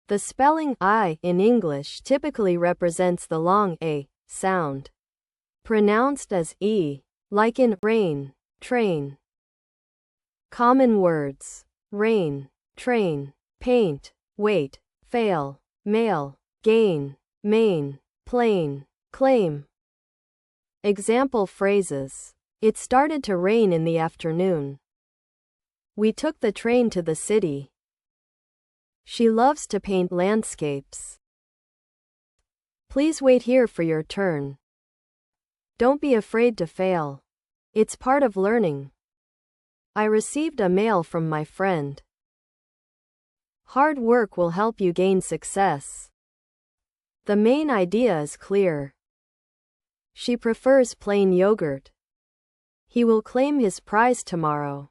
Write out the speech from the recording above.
The spelling I in English typically represents the long A sound, pronounced as E, like in rain, train. Common words: rain, train, paint, wait, fail, mail, gain, main, plane, claim. Example phrases: It started to rain in the afternoon. We took the train to the city. She loves to paint landscapes. Please wait here for your turn. Don't be afraid to fail. It's part of learning. I received a mail from my friend. Hard work will help you gain success. The main idea is clear. She prefers plain yogurt. He will claim his prize tomorrow.